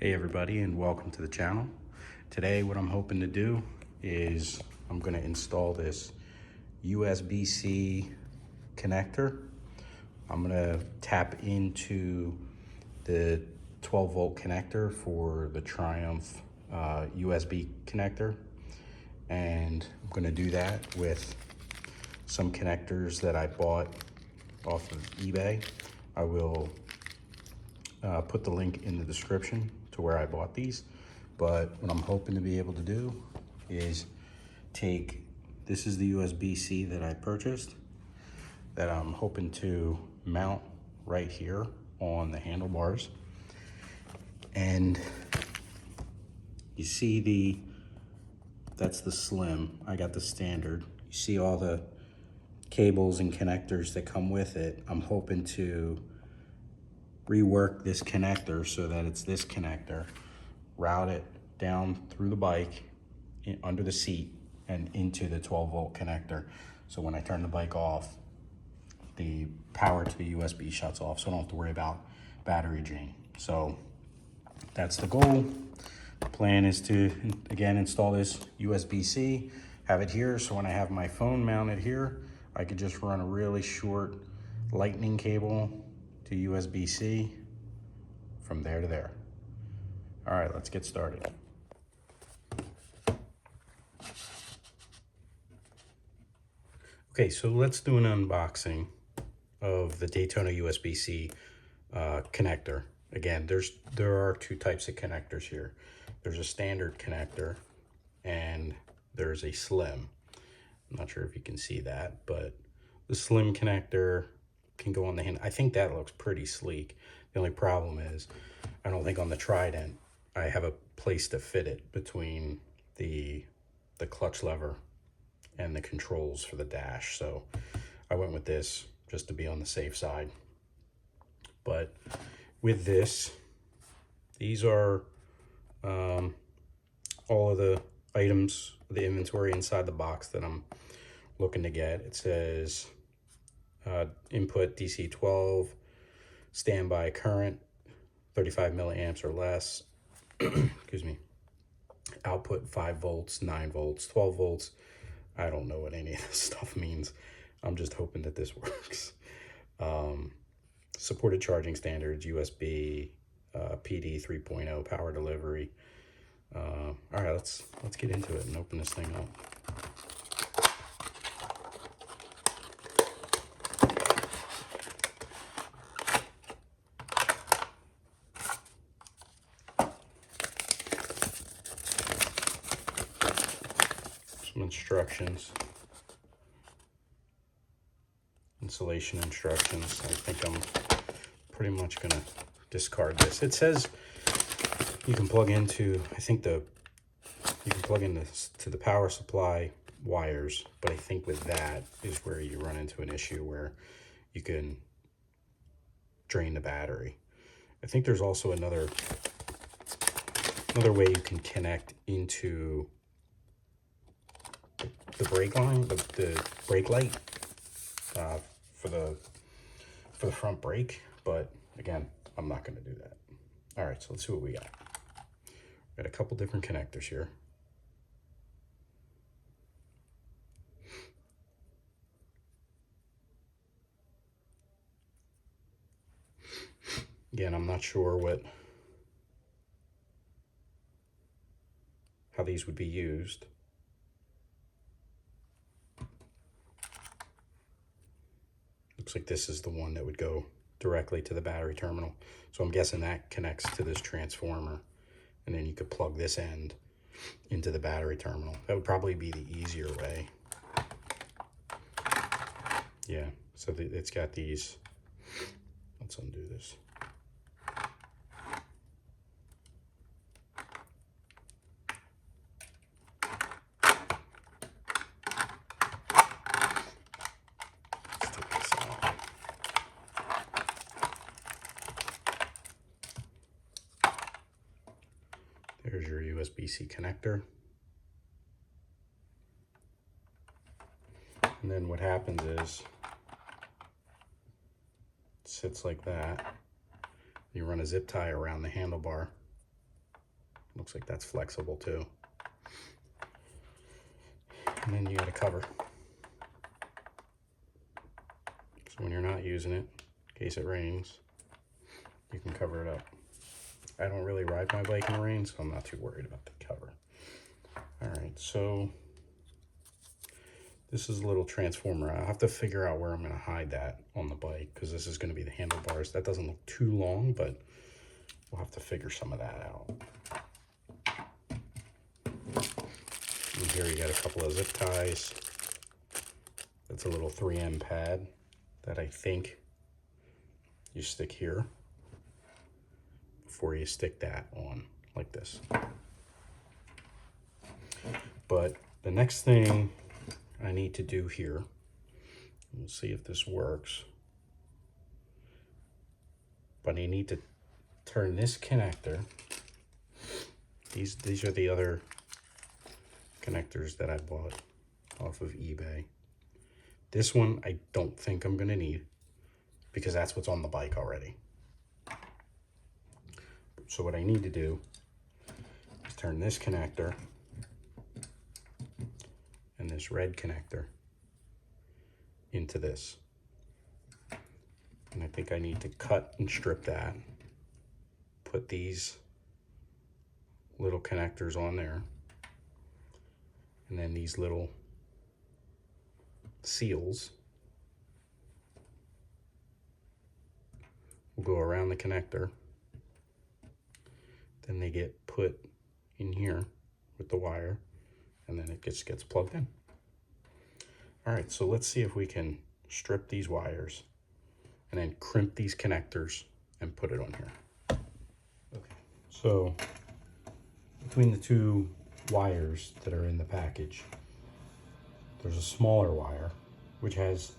Hey everybody, and welcome to the channel. Today what I'm hoping to do is I'm going to install this USB-C connector. I'm going to tap into the 12 volt connector for the Triumph USB connector, and I'm going to do that with some connectors that I bought off of eBay. I will put the link in the description to where I bought these. But what I'm hoping to be able to do is this is the USB-C that I purchased, that I'm hoping to mount right here on the handlebars. And you see that's the slim. I got the standard. You see all the cables and connectors that come with it. I'm hoping to rework this connector so that it's this connector, route it down through the bike, under the seat, and into the 12 volt connector. So when I turn the bike off, the power to the USB shuts off, so I don't have to worry about battery drain. So that's the goal. The plan is to, again, install this USB-C, have it here, so when I have my phone mounted here, I could just run a really short lightning cable to USB-C from there to there. All right, let's get started. Okay, so let's do an unboxing of the Daytona USB-C connector. Again, there are two types of connectors here. There's a standard connector and there's a slim. I'm not sure if you can see that, but the slim connector can go on the hand. I think that looks pretty sleek. The only problem is I don't think on the Trident I have a place to fit it between the clutch lever and the controls for the dash. So I went with this just to be on the safe side. But with this, these are all of the items, the inventory inside the box that I'm looking to get. It says input DC 12, standby current 35 milliamps or less. Excuse me. Output 5 volts, 9 volts, 12 volts. I don't know what any of this stuff means. I'm just hoping that this works. Supported charging standards, USB, PD 3.0 power delivery. All right, let's get into it and open this thing up. Some instructions, installation instructions. I think I'm pretty much gonna discard this. It says you can plug into, you can plug in this to the power supply wires, but I think with that is where you run into an issue where you can drain the battery. I think there's also another way you can connect into the brake line, the brake light for the front brake, but again, I'm not going to do that. All right, so let's see what we got. We got a couple different connectors here. Again, I'm not sure how these would be used. Looks like this is the one that would go directly to the battery terminal. So I'm guessing that connects to this transformer, and then you could plug this end into the battery terminal. That would probably be the easier way. Yeah, so it's got these. Let's undo this. There's your USB-C connector. And then what happens is it sits like that. You run a zip tie around the handlebar, Looks like that's flexible too. And then you got a cover. So when you're not using it, in case it rains, you can cover it up. I don't really ride my bike in the rain, so I'm not too worried about the cover. All right, so this is a little transformer. I'll have to figure out where I'm gonna hide that on the bike, because this is gonna be the handlebars. That doesn't look too long, but we'll have to figure some of that out. And here you got a couple of zip ties. That's a little 3M pad that I think you stick here before you stick that on like this. But the next thing I need to do here, we'll see if this works, but I need to turn this connector. These are the other connectors that I bought off of eBay. This one I don't think I'm gonna need, because that's what's on the bike already. So what I need to do is turn this connector and this red connector into this. And I think I need to cut and strip that, put these little connectors on there, and then these little seals will go around the connector. Then they get put in here with the wire, and then it gets plugged in. All right, so let's see if we can strip these wires and then crimp these connectors and put it on here. Okay, so between the two wires that are in the package, there's a smaller wire which has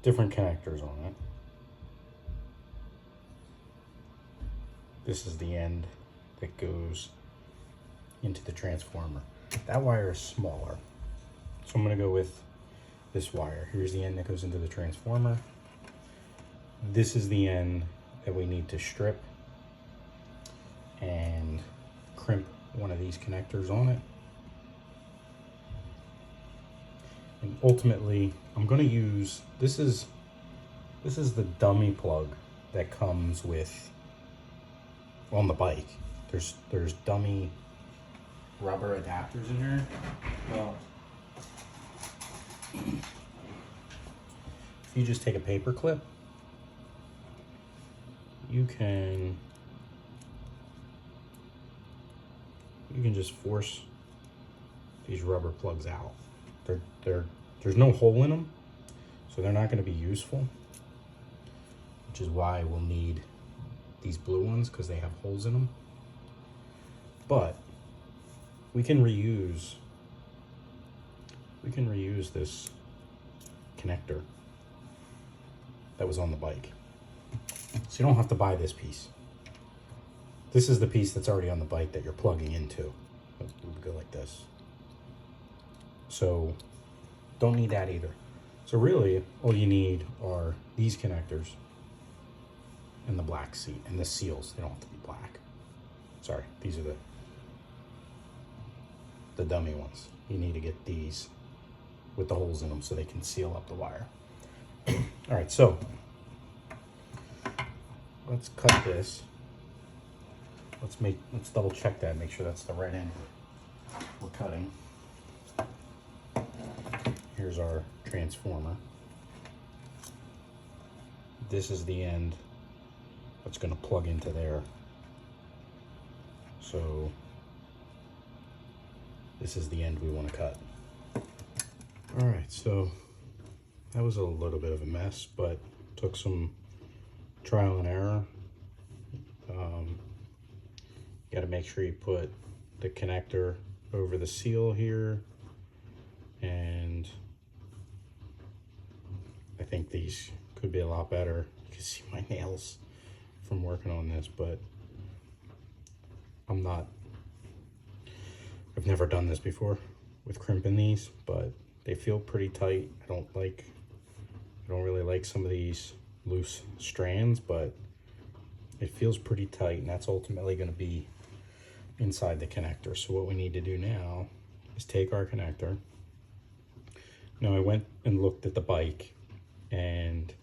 different connectors on it. This is the end that goes into the transformer. That wire is smaller, so I'm gonna go with this wire. Here's the end that goes into the transformer. This is the end that we need to strip and crimp one of these connectors on it. And ultimately, I'm gonna use, this is the dummy plug that comes with on the bike. There's dummy rubber adapters in here. Well, if you just take a paper clip, you can just force these rubber plugs out. There's no hole in them, so they're not going to be useful, which is why we'll need these blue ones, because they have holes in them. But we can reuse this connector that was on the bike, so you don't have to buy this piece. This is the piece that's already on the bike that you're plugging into. It would go like this. So don't need that either. So really all you need are these connectors and the black seat and the seals. They don't have to be black. Sorry, these are the dummy ones. You need to get these with the holes in them so they can seal up the wire. All right, so let's cut this. Let's double check that, make sure that's the right end we're cutting. Here's our transformer. This is the end that's going to plug into there. So this is the end we want to cut. All right, so that was a little bit of a mess, but took some trial and error. Got to make sure you put the connector over the seal here, and I think these could be a lot better. You can see my nails from working on this, but I've never done this before with crimping these, but they feel pretty tight. I don't really like some of these loose strands, but it feels pretty tight, and that's ultimately going to be inside the connector. So what we need to do now is take our connector. Now I went and looked at the bike, and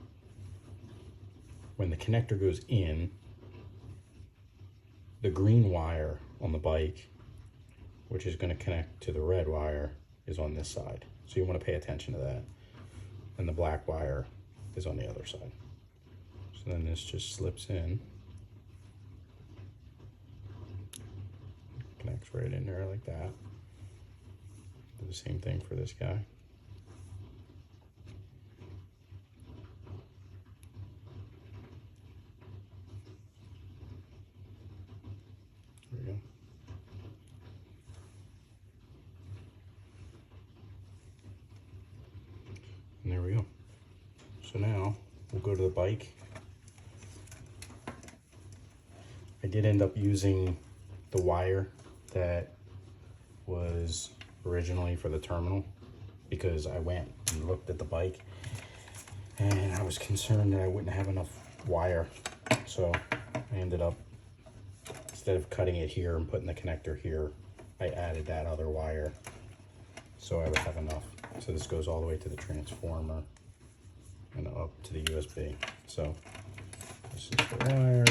when the connector goes in, the green wire on the bike, which is going to connect to the red wire, is on this side. So you want to pay attention to that. And the black wire is on the other side. So then this just slips in. Connects right in there like that. Do the same thing for this guy. There we go. And there we go. So now we'll go to the bike. I did end up using the wire that was originally for the terminal, because I went and looked at the bike and I was concerned that I wouldn't have enough wire. So I ended up, instead of cutting it here and putting the connector here, I added that other wire so I would have enough. So this goes all the way to the transformer and up to the USB. So this is the wire.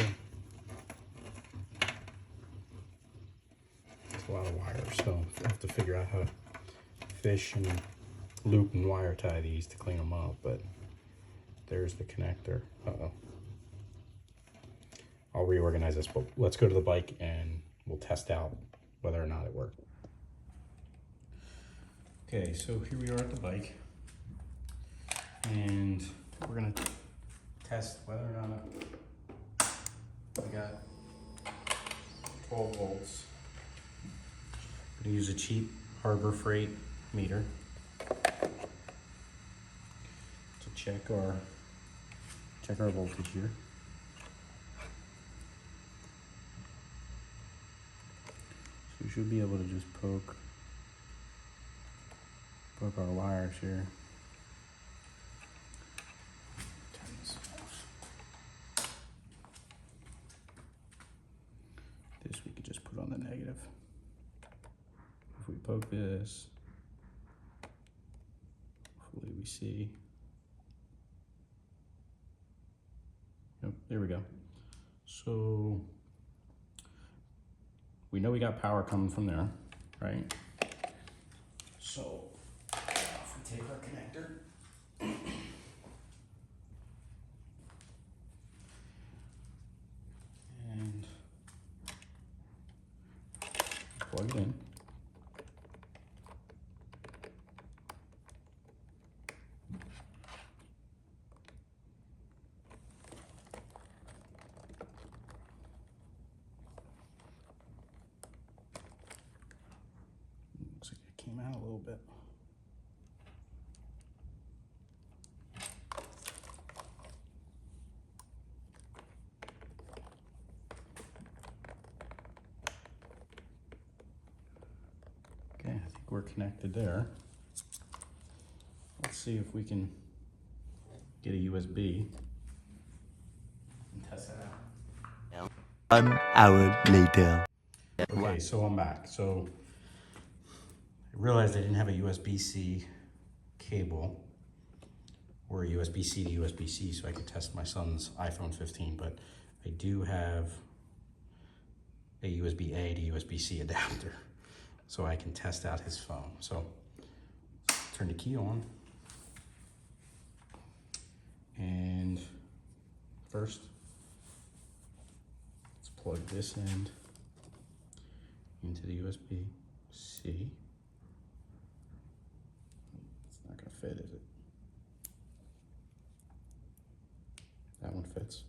It's a lot of wire, so I have to figure out how to fish and loop and wire tie these to clean them up. But there's the connector. Uh-oh. I'll reorganize this, but let's go to the bike and we'll test out whether or not it worked. Okay, so here we are at the bike, and we're gonna test whether or not we got 12 volts. I'm gonna use a cheap Harbor Freight meter to check our voltage here. So we should be able to just poke our wires here. Turn this off. This we could just put on the negative. If we poke this, hopefully we see. Yep, there we go. So we know we got power coming from there, right? So if we take our connector and plug it in, looks like it came out a little bit. Okay, I think we're connected there. Let's see if we can get a USB and test that out. 1 hour later. Okay, so I'm back. So I realized I didn't have a USB-C cable or a USB-C to USB-C so I could test my son's iPhone 15, but I do have a USB-A to USB-C adapter so I can test out his phone. So turn the key on, and first let's plug this end into the USB-C. It's not gonna fit, is it? That one fits.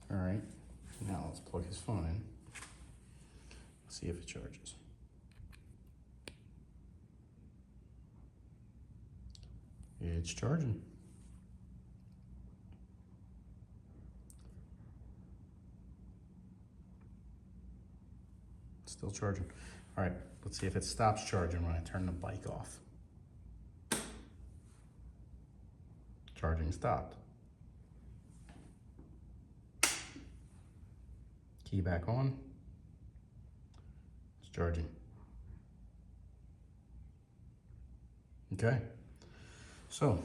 All right, now let's plug his phone in. See if it charges. It's charging. It's still charging. All right, let's see if it stops charging when I turn the bike off. Charging stopped. Key back on. Charging. Okay. So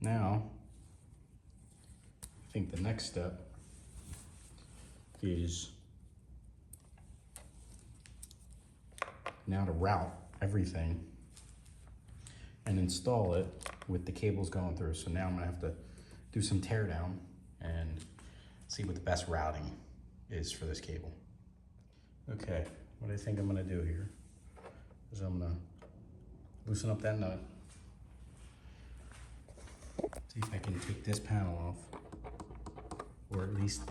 now I think the next step is now to route everything and install it with the cables going through. So now I'm gonna have to do some tear down and see what the best routing is for this cable. Okay, what I think I'm gonna do here is I'm gonna loosen up that nut. See if I can take this panel off, or at least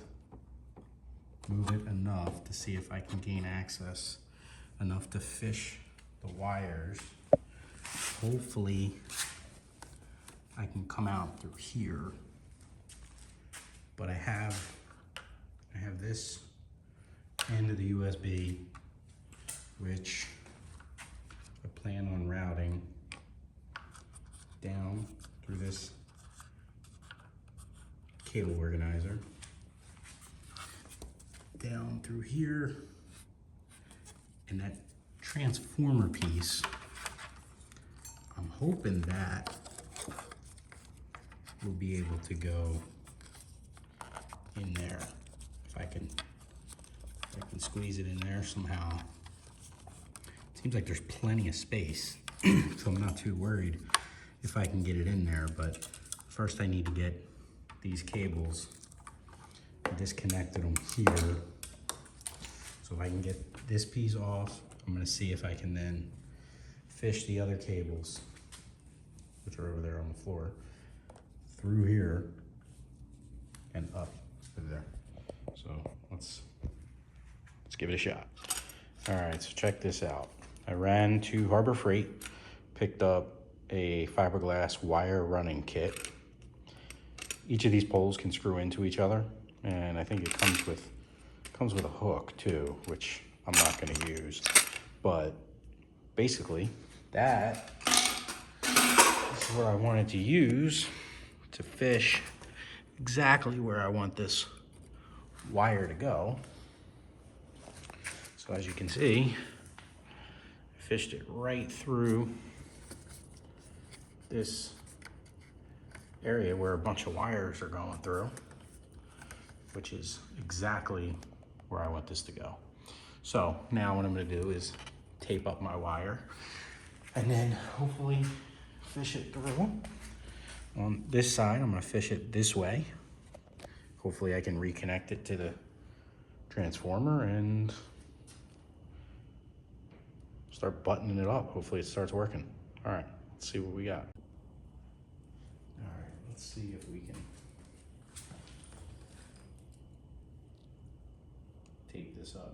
move it enough to see if I can gain access enough to fish the wires. Hopefully I can come out through here, but I have this end of the USB, which I plan on routing down through this cable organizer, down through here, and that transformer piece, I'm hoping that will be able to go in there. If I can squeeze it in there somehow. Seems like there's plenty of space, so I'm not too worried if I can get it in there, but first I need to get these cables, disconnected them here. So if I can get this piece off, I'm gonna see if I can then fish the other cables, which are over there on the floor, through here and up through there. So let's give it a shot. All right, so check this out. I ran to Harbor Freight, picked up a fiberglass wire running kit. Each of these poles can screw into each other, and I think it comes with a hook too, which I'm not gonna use. But basically, that is what I wanted to use to fish exactly where I want this wire to go. So as you can see, I fished it right through this area where a bunch of wires are going through, which is exactly where I want this to go. So now what I'm gonna do is tape up my wire and then hopefully fish it through. On this side, I'm gonna fish it this way. Hopefully I can reconnect it to the transformer and start buttoning it up. Hopefully it starts working. All right, let's see what we got. All right, let's see if we can tape this up.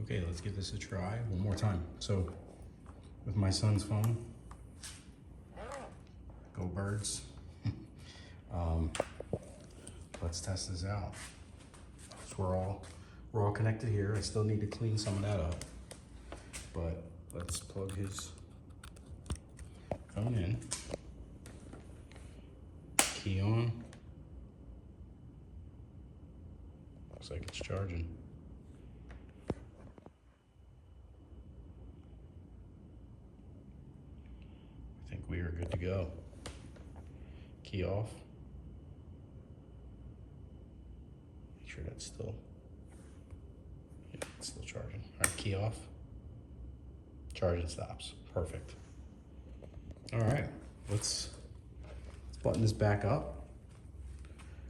Okay, let's give this a try one more time. So, with my son's phone, go birds. Let's test this out. So we're all connected here. I still need to clean some of that up, but let's plug his phone in. Key on. Looks like it's charging. We are good to go. Key off. Make sure that's still, yeah, it's still charging. All right, key off. Charging stops. Perfect. All right, let's button this back up.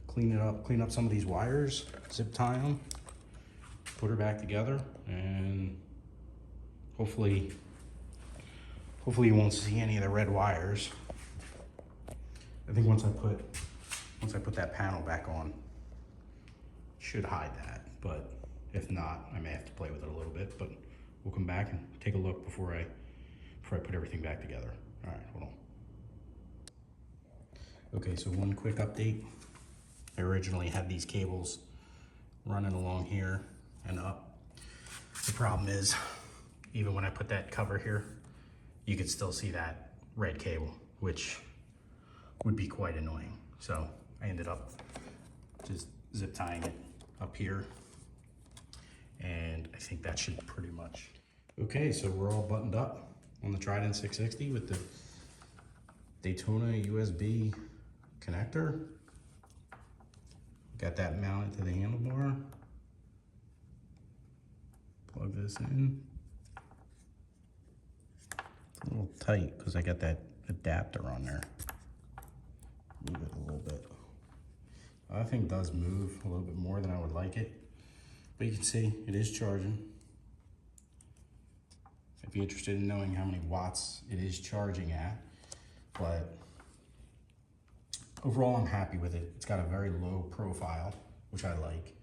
Clean it up. Clean up some of these wires. Zip tie them. Put her back together, and hopefully you won't see any of the red wires. I think once I put that panel back on, should hide that, but if not, I may have to play with it a little bit, but we'll come back and take a look before I put everything back together. All right, hold on. Okay, so one quick update. I originally had these cables running along here and up. The problem is, even when I put that cover here, you could still see that red cable, which would be quite annoying. So I ended up just zip tying it up here, and I think that should pretty much. Okay, so we're all buttoned up on the Trident 660 with the Daytona USB connector. Got that mounted to the handlebar. Plug this in. It's a little tight because I got that adapter on there. Move it a little bit. I think it does move a little bit more than I would like it, but you can see it is charging. If you're interested in knowing how many watts it is charging at, but overall I'm happy with it. It's got a very low profile, which I like.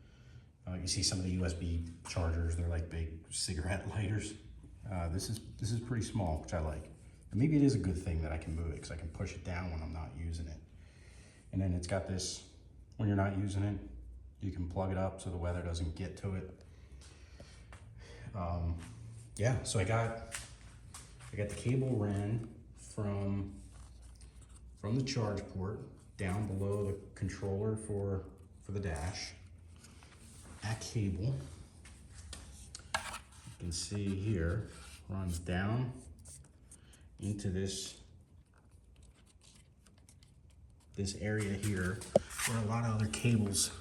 You see some of the USB chargers, they're like big cigarette lighters. This is pretty small, which I like. And maybe it is a good thing that I can move it because I can push it down when I'm not using it. And then it's got this, when you're not using it, you can plug it up so the weather doesn't get to it. Yeah, so I got the cable ran from the charge port down below the controller for the dash. That cable, you can see here, runs down into this area here where a lot of other cables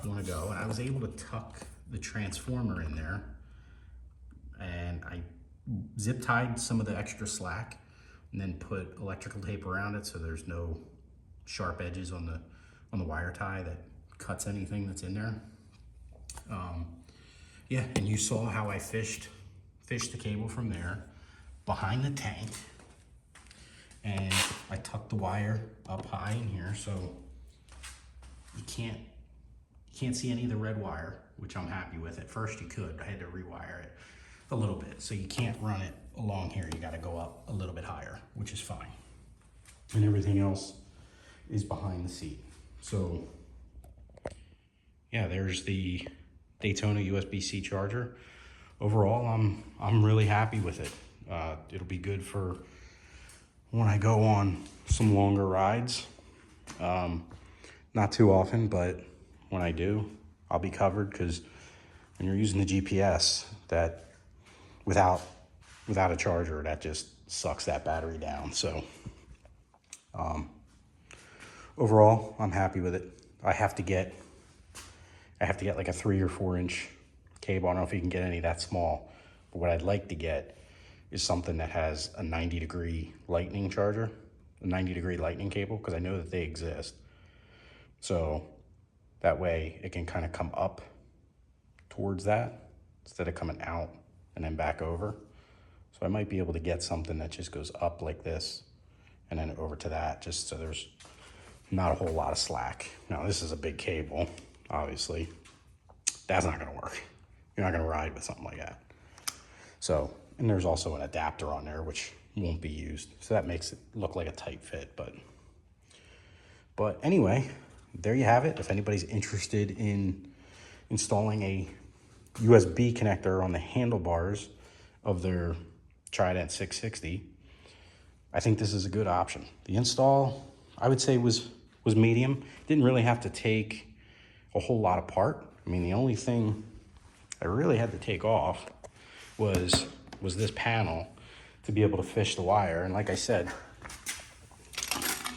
want to go. And I was able to tuck the transformer in there, and I zip tied some of the extra slack and then put electrical tape around it so there's no sharp edges on the wire tie that cuts anything that's in there. Yeah, and you saw how I fished the cable from there behind the tank, and I tucked the wire up high in here so you can't see any of the red wire, which I'm happy with. At first you could, I had to rewire it a little bit, so you can't run it along here. You got to go up a little bit higher, which is fine. And everything else is behind the seat. So yeah, there's the Daytona USB-C charger. Overall, I'm really happy with it. It'll be good for when I go on some longer rides. Not too often, but when I do, I'll be covered, because when you're using the GPS, that without a charger, that just sucks that battery down. So overall, I'm happy with it. I have to get like a 3 or 4 inch cable. I don't know if you can get any that small, but what I'd like to get is something that has a 90-degree lightning charger, a 90-degree lightning cable, because I know that they exist. So that way it can kind of come up towards that instead of coming out and then back over. So I might be able to get something that just goes up like this and then over to that, just so there's not a whole lot of slack. Now, this is a big cable, obviously. That's not gonna work. You're not gonna ride with something like that. So, and there's also an adapter on there which won't be used. So that makes it look like a tight fit, but anyway, there you have it. If anybody's interested in installing a USB connector on the handlebars of their Trident 660, I think this is a good option. The install, I would say, was medium. Didn't really have to take a whole lot apart. I mean, the only thing I really had to take off was this panel to be able to fish the wire. And like I said,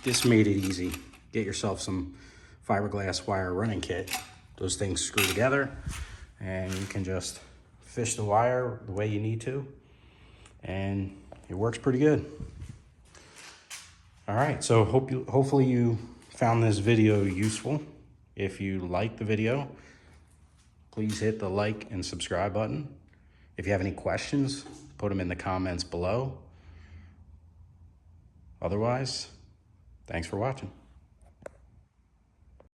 this made it easy. Get yourself some fiberglass wire running kit. Those things screw together and you can just fish the wire the way you need to, and it works pretty good. All right, so hopefully you found this video useful. If you liked the video, please hit the like and subscribe button. If you have any questions, put them in the comments below. Otherwise, thanks for watching.